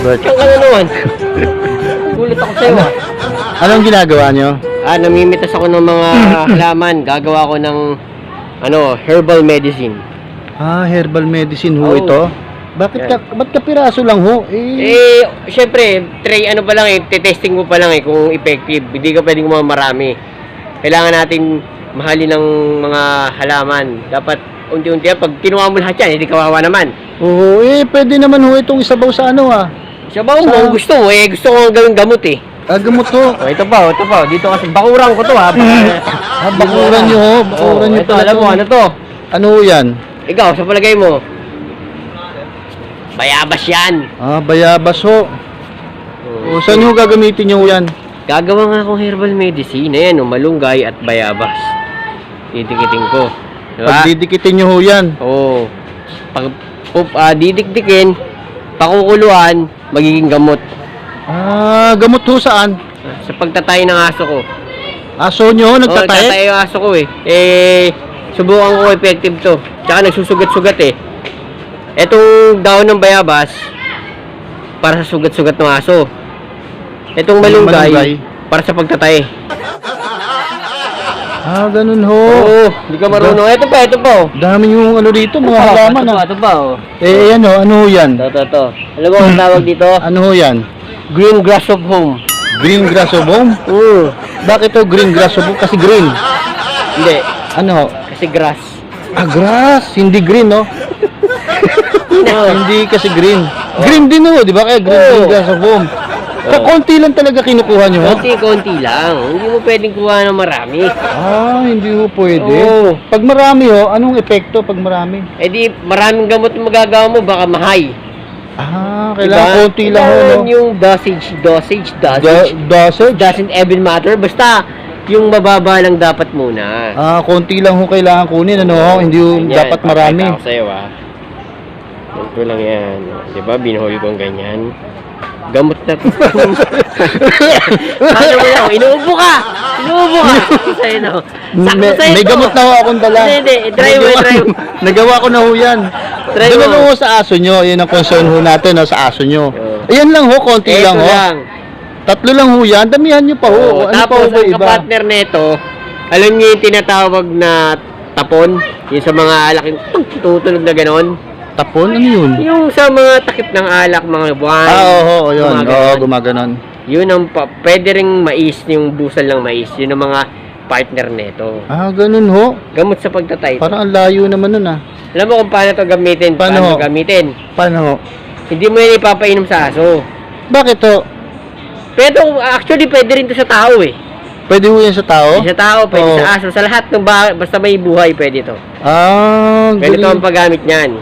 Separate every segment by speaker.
Speaker 1: Diyan ka na naman. Gulat ako sa'yo ah.
Speaker 2: Anong ginagawa nyo?
Speaker 1: Namimitas ako ng mga halaman. Gagawa ko ng herbal medicine.
Speaker 2: Herbal medicine ho
Speaker 1: Oo.
Speaker 2: ito? Ba't ka piraso lang ho?
Speaker 1: Syempre, pa lang testing mo pa lang kung effective. Hindi ka pwedeng marami. Kailangan natin mahalin ng mga halaman. Dapat unti-unti pag kinuha mo lahat yan, hindi kawawa naman.
Speaker 2: Oo, pwede naman ho itong isabaw sa
Speaker 1: Sabaw mo, kung gusto mo, gusto ko gawing gamot
Speaker 2: gamot ho.
Speaker 1: Ito pa. Dito kasi, bakurang ko to ha.
Speaker 2: Bakuran nyo ho. Bakuran nyo
Speaker 1: ito,
Speaker 2: pala
Speaker 1: alam mo, ano to?
Speaker 2: Ano ho yan?
Speaker 1: Ikaw, sa palagay mo? Bayabas yan.
Speaker 2: Bayabas ho. Saan nyo gagamitin nyo yan?
Speaker 1: Gagawa nga akong herbal medicine. Ayan, malunggay at bayabas. Didikitin ko. Diba?
Speaker 2: Pagdidikitin nyo ho yan.
Speaker 1: Oo. Didikdikin, pakukuluan, magiging gamot.
Speaker 2: Gamot ho saan?
Speaker 1: Sa pagtatay ng aso ko.
Speaker 2: Aso nyo, nagtatay?
Speaker 1: Nagtatay yung aso ko subukan ko effective to. Tsaka nagsusugat-sugat Etong dahon ng bayabas, para sa sugat-sugat ng aso. Etong malunggay, para sa pagtatay.
Speaker 2: Ganun ho.
Speaker 1: Oo, hindi ka marunong. Ito pa.
Speaker 2: Dami yung dito, mga halaman
Speaker 1: Ito pa.
Speaker 2: Ano ho yan?
Speaker 1: Ito. Alam mo ang tawag dito?
Speaker 2: Ano ho yan?
Speaker 1: Green grass of home.
Speaker 2: Green grass of home?
Speaker 1: Oo.
Speaker 2: Bakit to green grass of home? Kasi green.
Speaker 1: Hindi.
Speaker 2: Ano ho?
Speaker 1: Kasi grass.
Speaker 2: Grass. Hindi green, no? Hindi kasi green. Green din ho, di ba? Kaya green grass of home. Konti lang talaga kinukuha nyo?
Speaker 1: Konti lang. Hindi mo pwedeng kuha ng marami.
Speaker 2: Hindi ho pwede.
Speaker 1: Oo.
Speaker 2: Pag marami ho, anong epekto pag marami?
Speaker 1: Di maraming gamot na magagawa mo, baka mahay.
Speaker 2: Kailangan konti lang ho, no?
Speaker 1: Yung dosage.
Speaker 2: Dosage?
Speaker 1: Doesn't even matter. Basta, yung mababa lang dapat muna.
Speaker 2: Konti lang ho kailangan kunin, ano ho? Hindi ho dapat marami.
Speaker 1: Pakita ko sa'yo Ganito lang yan. Diba, binuhol kong ganyan. Gamot na to. Ano mo yan? Inuubo ka! Sa'yo na. Sakto sa'yo
Speaker 2: May gamot na ho akong dala.
Speaker 1: Hindi. Try mo.
Speaker 2: Nagawa ko na ho yan.
Speaker 1: Try mo.
Speaker 2: Doon ho sa aso nyo. Yun ang concern ho natin sa aso nyo. Ayan lang ho, konti lang ho. Tatlo lang ho yan. Damihan nyo pa ho.
Speaker 1: Tapos ang kapartner nito, alam niyo yung tinatawag na tapon? Yung sa mga laking tutulog na ganon.
Speaker 2: Tapon? Ano yun?
Speaker 1: Yung sa mga takip ng alak, mga buwan.
Speaker 2: Yun. Gumaganon.
Speaker 1: Yun ang pwede ring mais, yung busal ng mais. Yun ang mga partner nito.
Speaker 2: Ganun ho.
Speaker 1: Gamot sa pagtatay.
Speaker 2: Parang ang layo naman nun
Speaker 1: Alam mo kung paano ito gamitin?
Speaker 2: Paano?
Speaker 1: Hindi mo yan ipapainom sa aso.
Speaker 2: Bakit ho?
Speaker 1: Pero actually pwede rin ito sa tao
Speaker 2: Pwede ho yan sa tao?
Speaker 1: Pwede sa tao, pwede sa aso. Sa lahat ng basta may buhay, pwede ito. Pwede ito ang paggamit niyan.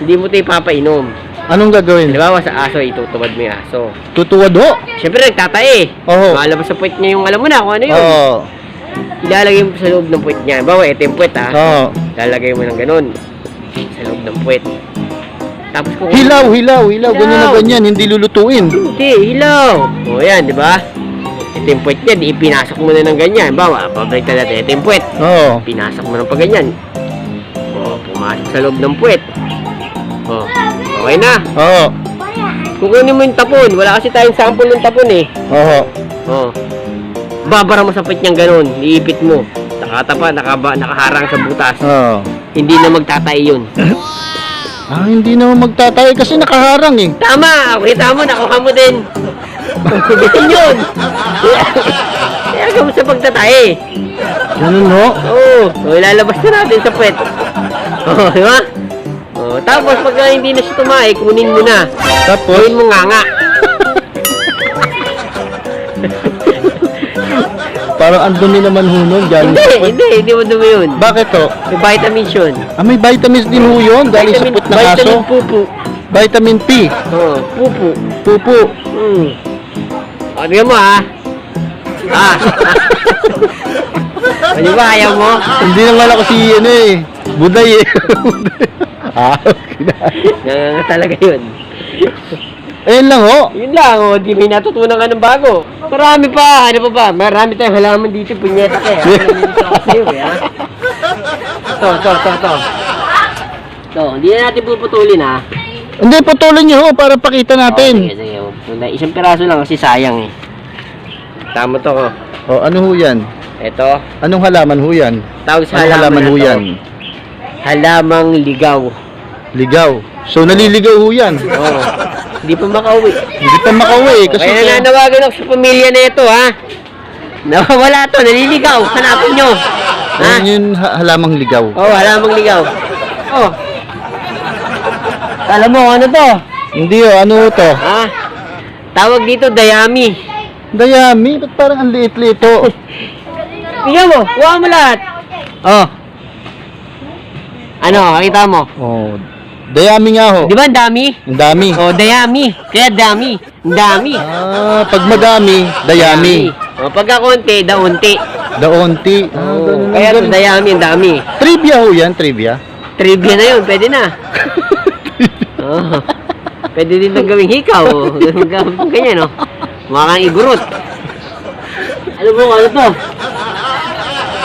Speaker 1: Hindi mo ito ipapainom.
Speaker 2: Anong gagawin?
Speaker 1: Halimbawa sa aso, itutubad mo yung aso.
Speaker 2: Tutuwad ho?
Speaker 1: Siyempre nagtatae. Malabas sa puwet niya yung alam mo na kung ano yun. Ilalagay mo sa loob ng puwet niya. Bawa, ito yung puwet Ilalagay mo ng ganun. Sa loob ng puwet. Tapos kung
Speaker 2: hilaw. Ganyan na ganyan, hindi lulutuin.
Speaker 1: Hindi, hilaw. Yan, di ba? Ito yung puwet niya, ipinasok mo na ng ganyan. Bawa, pabalik na natin. Ito yung puwet. Pinasok mo ng pagganyan. Pumasok sa loob ng puwet. Okay na. Kukunin mo yung tapon. Wala kasi tayong sample ng tapon babara mo sa puwet niyang ganun. Iipit mo. Nakaharang sa butas. Hindi na magtatay yun.
Speaker 2: Hindi naman magtatay kasi nakaharang
Speaker 1: Tama! Kita mo, nakuha mo din. Ganyan yun. Kaya gamot sa pagtatay.
Speaker 2: Ganun ho?
Speaker 1: Ilalabas na natin sa puwet. Di ba? Tapos pag hindi na siya tumae, kunin mo na.
Speaker 2: Tapos?
Speaker 1: Kunin mo nga.
Speaker 2: Parang ang dumi naman ho nun.
Speaker 1: Hindi mo dumi yun.
Speaker 2: Bakit to?
Speaker 1: May vitamins yun.
Speaker 2: May vitamins din ho yun. Galing sa puwet ng aso.
Speaker 1: Vitamin pupu.
Speaker 2: Vitamin P. Pupu.
Speaker 1: Tingnan mo Di ba ayaw mo?
Speaker 2: Hindi naman ako si Buday
Speaker 1: Nga talaga yun.
Speaker 2: Ayun lang ho.
Speaker 1: Yun lang di may natutunan ka ng bago. Marami pa, ano pa ba? Marami tayong halaman dito, punyeta ka Ito, hindi na natin puputulin
Speaker 2: Hindi, putulin nyo ho para pakita natin.
Speaker 1: Sige, sige. Isang piraso lang kasi sayang eh. Tama to ko.
Speaker 2: Ano ho yan?
Speaker 1: Ito.
Speaker 2: Anong halaman ho yan?
Speaker 1: Tawag sa
Speaker 2: Anong halaman
Speaker 1: halaman
Speaker 2: ho
Speaker 1: na to.
Speaker 2: yan?
Speaker 1: Halamang ligaw.
Speaker 2: Ligaw. So, naliligaw ho yan.
Speaker 1: Oo. Hindi pa makauwi.
Speaker 2: Hindi pa makauwi kasi...
Speaker 1: Kaya nananawagan ako sa pamilya na ito, ha? Nawawala to, naliligaw. Hanapin nyo. Ha?
Speaker 2: Ano yung halamang ligaw?
Speaker 1: Halamang ligaw. Alam mo, ano to?
Speaker 2: Hindi ho, ano ho to?
Speaker 1: Ha? Tawag dito, dayami.
Speaker 2: Dayami? Ba't parang ang liit-liit ho?
Speaker 1: Tingnan mo, kuha mo lahat. Ano, nakita mo?
Speaker 2: Dayami nga ho.
Speaker 1: Di ba ang dami?
Speaker 2: Ang dami.
Speaker 1: Dayami. Kaya dami. Ang dami.
Speaker 2: Pag madami, dayami.
Speaker 1: Pagka konti, daunti.
Speaker 2: Daunti.
Speaker 1: Kaya ito, dayami, ang dami.
Speaker 2: Trivia ho yan, trivia.
Speaker 1: Trivia na yun, pwede na. Pwede din nang gawing hikaw. Ganyan, no? Mukha kang igurot. Ano mo, ano to?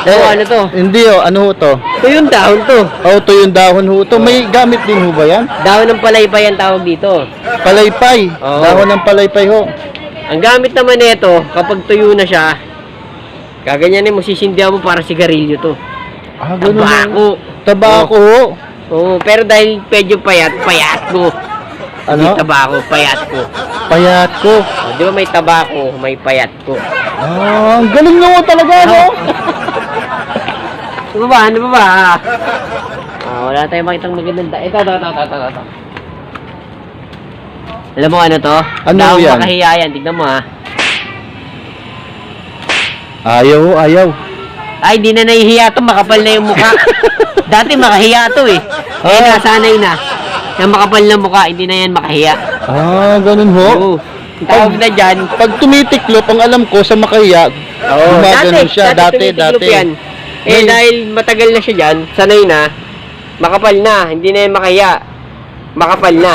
Speaker 1: Ano to?
Speaker 2: Hindi ho, ano ho to?
Speaker 1: Ito yung dahon to.
Speaker 2: Ito yung dahon ho to. May gamit din ho ba yan?
Speaker 1: Dahon ng palaypay ang tawag dito.
Speaker 2: Palaypay.
Speaker 1: Oo.
Speaker 2: Dahon ng palaypay ho.
Speaker 1: Ang gamit naman nito, kapag tuyo na siya, kaganyanin mo, sisindihan mo para sigarilyo to.
Speaker 2: Ganun
Speaker 1: Tabako.
Speaker 2: Tabako ho.
Speaker 1: Pero dahil medyo payat mo.
Speaker 2: Ano?
Speaker 1: Hindi tabako, payat ko.
Speaker 2: Payat ko.
Speaker 1: Di ba may tabako, may payat ko.
Speaker 2: Ang galing nyo ho talaga, no?
Speaker 1: Ano ba? Ano ba? Wala tayong makitang magandang Ito. Alam mo ano to?
Speaker 2: Ano
Speaker 1: Daw
Speaker 2: yan?
Speaker 1: makahiya yan. Tignan mo ha.
Speaker 2: Ayaw ho, ayaw.
Speaker 1: Ay, di na nahihiya to. Makapal na yung mukha. Dati makahiya to eh. Kaya nasanay na. Yung makapal na mukha, hindi na yan makahiya.
Speaker 2: Ganun ho.
Speaker 1: Oo. Tawag na dyan.
Speaker 2: Pag tumitiklop, ang alam ko sa makahiya, gumaganon siya. Dati.
Speaker 1: Yan. Dahil matagal na siya dyan, sanay na, makapal na, hindi na yan makahiya. Makapal na.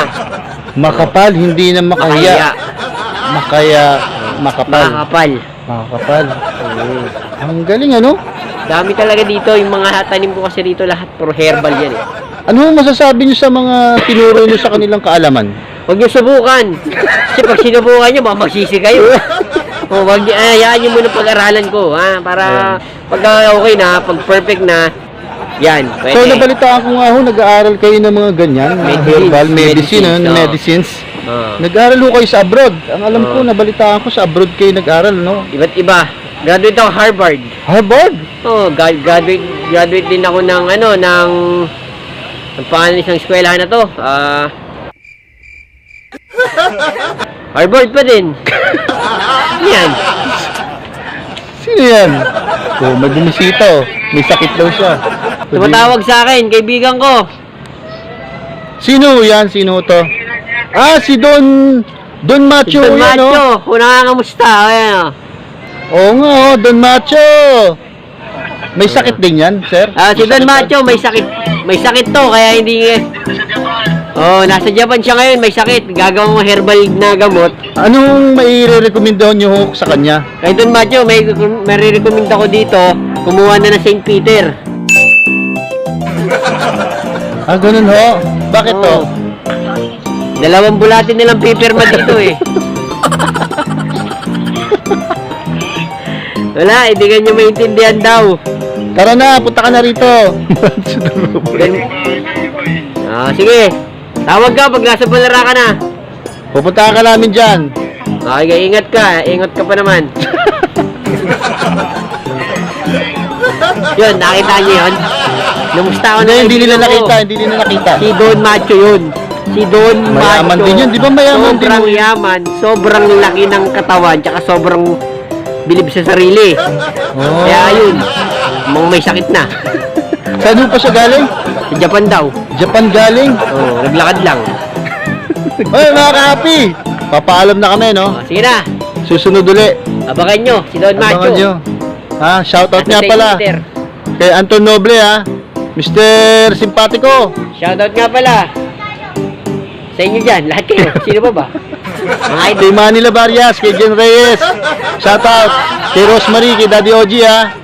Speaker 2: Makapal, hindi na makahiya. Makapal. Makapal. Ang galing, ano?
Speaker 1: Dami talaga dito, yung mga tanim ko kasi dito lahat, puro herbal yan eh.
Speaker 2: Ano masasabi niyo sa mga tinuro niyo sa kanilang kaalaman?
Speaker 1: Huwag niyo subukan. Kasi pag sinubukan niyo, magsisi kayo. Hayaan niyo muna pag-aralan ko, ha? Para pag okay na, pag perfect na, yan. Pwede.
Speaker 2: So, nabalitaan ko nga ho, nag-aaral kayo ng mga ganyan, mga herbal, medicines. Nag-aaral ho kayo sa abroad. Ang alam ko, nabalitaan ko sa abroad kayo nag-aaral, no?
Speaker 1: Iba't iba. Graduate ako Harvard.
Speaker 2: Harvard?
Speaker 1: Graduate din ako ng ang pangalan isang eskwelahan na to. Harvard pa din. Yan.
Speaker 2: Sino yan? May bumisita, may sakit daw siya.
Speaker 1: Tumatawag sa akin, kaibigan ko.
Speaker 2: Sino yan? Sino to? Si Don Macho.
Speaker 1: Don
Speaker 2: yan,
Speaker 1: Macho,
Speaker 2: oh.
Speaker 1: kung nakakamusta. Ayan,
Speaker 2: Oo nga, Don Macho. May sakit din yan, sir?
Speaker 1: si Don Macho, may sakit. May sakit to, kaya hindi nasa Japan siya ngayon, may sakit. Gagawang herbal na gamot.
Speaker 2: Anong mai-recommenda nyo ho sa kanya?
Speaker 1: Kay Don Macho, may recommenda ko dito, kumuha na ng St. Peter.
Speaker 2: Ganun ho? Bakit to?
Speaker 1: 2 bulatin nilang pipirma dito eh. Wala, hindi ka nyo maintindihan daw.
Speaker 2: Tara na, punta ka na rito.
Speaker 1: Sige. Tawag ka pag nasa Balara ka na.
Speaker 2: Pupunta ka namin dyan.
Speaker 1: Okay, ingat ka. Ingat ka pa naman. Yun, nakita niyo yun? Numusta ako na
Speaker 2: Hindi nila nakita.
Speaker 1: Si Don Macho yun. Si Don
Speaker 2: Mayaman
Speaker 1: Macho.
Speaker 2: din yun. Di ba mayaman din?
Speaker 1: Sobrang yaman. Sobrang laki ng katawan. Tsaka sobrang bilib sa sarili. Kaya yun. May sakit na.
Speaker 2: Saan pa siya galing?
Speaker 1: Sa Japan daw.
Speaker 2: Japan galing?
Speaker 1: Naglakad lang.
Speaker 2: Hoy mga ka-happy! Papaalam na kami, no?
Speaker 1: Sige na.
Speaker 2: Susunod uli.
Speaker 1: Abangan nyo. Si Don Macho.
Speaker 2: Abangan nyo. Shoutout nga
Speaker 1: Nasa
Speaker 2: pala.
Speaker 1: Twitter.
Speaker 2: Kay Anton Noble, Mr. Simpatico.
Speaker 1: Shoutout nga pala. Sa inyo dyan. Lahat kayo. Sino pa ba? Mga idol.
Speaker 2: Kay Manila Varias, kay Jen Reyes. Shoutout. Kay Rosemary, kay Daddy Ogie,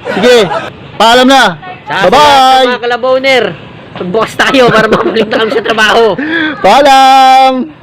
Speaker 2: Sige, paalam na.
Speaker 1: Sa lahat ng
Speaker 2: Bye-bye!
Speaker 1: mga kalaboner. Magbukas tayo para makabalik na kami sa trabaho.
Speaker 2: Paalam!